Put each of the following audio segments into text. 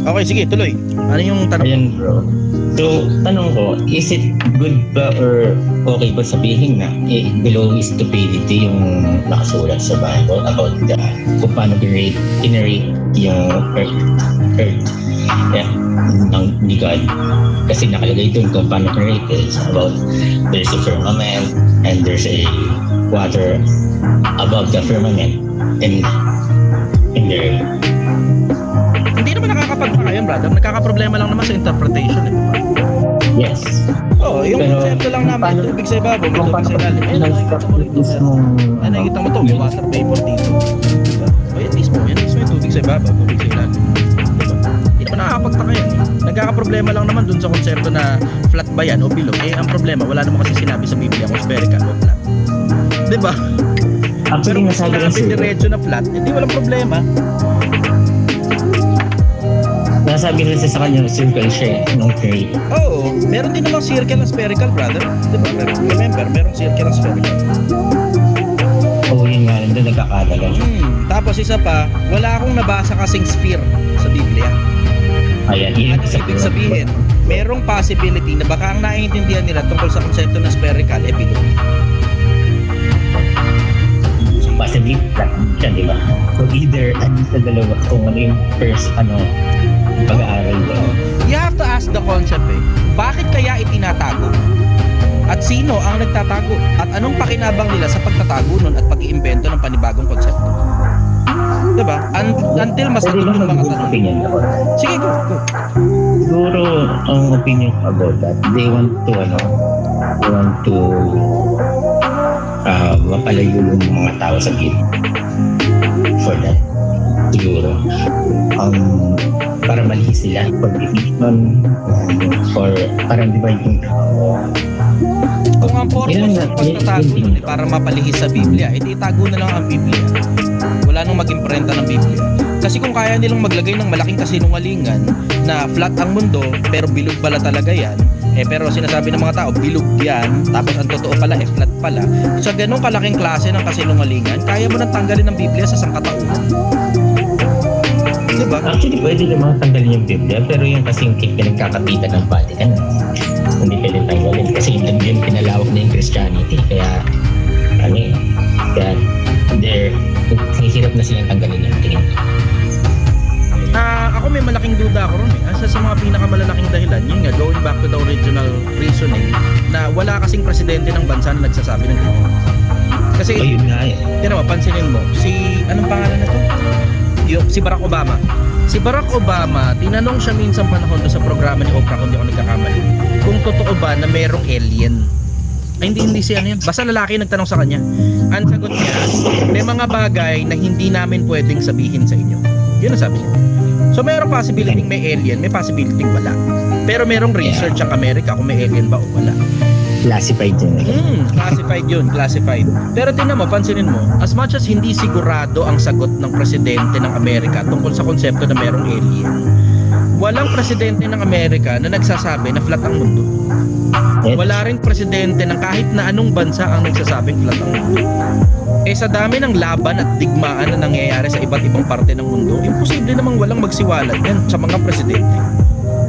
Okay, sige, tuloy. Ano yung tanong? Ayan bro. So, tanong ko, is it good ba or okay ba sabihin na below stupidity yung nakasulat sa Bible about kung paano generate yung earth ng God? Kasi nakalagay doon kung paano generate is about there's a firmament and there's a water above the firmament and in the earth. Hindi naman nakakapagtaka yun, brother. Nagkakaproblema lang naman sa interpretation, eh. Yes. Yung Pero, konsepto lang namin, paano- tubig sa ibabaw, may kung tubig sa ilalim. Ayun, nakikita mo rin ito. Nakikita mo to, may water vapor dito. Diba? O yan mismo yung tubig sa ibabaw, tubig sa ilalim. Diba? Hindi naman nakakapagtaka yan, eh. Nagkakaproblema lang naman dun sa konsepto na flat ba yan o bilog. Ang problema, wala naman kasi sinabi sa Biblia kung spherical o flat. Diba? Pero Actually, kung nasabi sinabi kasi, diretso na flat, hindi walang problema. nasabi kasi sa kanya, circle siya nung create. Oo, meron din namang circle na spherical, brother. Diba? Remember, merong circle na spherical. Oo, yun nga, nandun nagkakadalan. Tapos isa pa, wala akong nabasa kasing sphere sa Biblia. Ayan, yun Ano ibig sabihin? Merong possibility na baka ang naiintindihan nila tungkol sa konsepto ng spherical, bilog. possibly flat siya, di ba? So either, ano sa dalawa, kung ano yung first, pag-aaral ba? You have to ask the concept, bakit kaya itinatago? At sino ang nagtatago? At anong pakinabang nila sa pagtatago nun at pag-iimbento ng panibagong konsepto? Diba? Until masagot yung mga tanong. Opinion ako. Sige, go. Siguro, ang opinion ko about that, they want to mapalayo yung mga tao sa gate for that. Siguro. Para malihis sila pag-decision or parang di ba yung kung ang purpose ng pagtatago nun para mapalihis sa Biblia, itago na lang ang Biblia. Wala nang maging prenta ng Biblia. Kasi kung kaya nilang maglagay ng malaking kasinungalingan na flat ang mundo pero bilog pala talaga yan, pero sinasabi ng mga tao bilog yan, tapos ang totoo pala flat pala, sa ganong kalaking klase ng kasinungalingan, kaya mo nang tanggalin ng Biblia sa sangkatauhan. Diba? Actually, pwede namang tanggalin yung Biblia, pero yung kasing pinagkakapitan ng Vatican, hindi pwede tanggalin kasi yung pinalawak na yung Christianity, kaya hirap na silang tanggalin yung tingin. Ako may malaking duda ako ron Isa sa mga pinakamalalaking dahilan, yun nga, going back to the original reasoning, na wala kasing presidente ng bansa na nagsasabi ng ganyan. Kasi, Ayun nga eh. tira mo, pansinin mo, anong pangalan na to? Si Barack Obama. Si Barack Obama, tinanong siya minsan panahon doon sa programa ni Oprah, kung di ako nagkakamali, kung totoo ba na merong alien. Ay, hindi siya yun. Basta lalaki nagtanong sa kanya. Ang sagot niya, may mga bagay na hindi namin pwedeng sabihin sa inyo. Yun ang sabi niya. So, merong possibility may alien, may possibility wala. Pero merong research ang Amerika kung may alien ba o wala. Classified yun. Classified. Pero tingnan mo, pansinin mo, as much as hindi sigurado ang sagot ng presidente ng Amerika tungkol sa konsepto na merong alien, walang presidente ng Amerika na nagsasabi na flat ang mundo. Wala ring presidente ng kahit na anong bansa ang nagsasabing flat ang mundo. Sa dami ng laban at digmaan na nangyayari sa iba't ibang parte ng mundo, imposible namang walang magsiwalat yan sa mga presidente.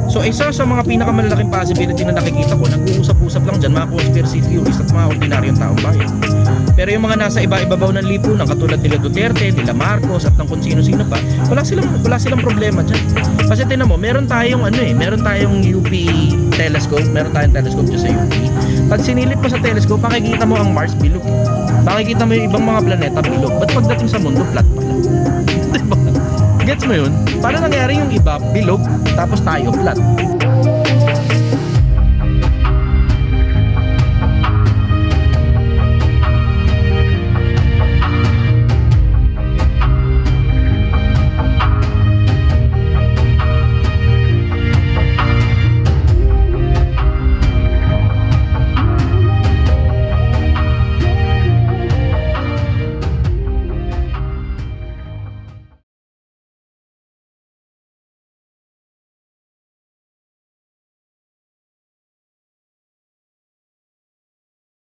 So isa sa mga pinakamalalaking possibility na nakikita ko, nag-uusap-usap lang dyan mga conspiracy theories at mga ordinaryong taong bayan. Pero yung mga nasa iba-ibabaw ng lipunan katulad nila Duterte, nila Marcos at ng kung sino-sino pa, wala silang problema dyan. Kasi tinan mo, meron tayong UP telescope, meron tayong telescope dyan sa UP. Pag sinilip mo sa telescope, makikita mo ang Mars bilog. Makikita mo yung ibang mga planeta bilog. Ba't pagdating sa mundo, flat pala? Diba? Gets mo yun? Paano nangyari yung iba bilog tapos tayo flat?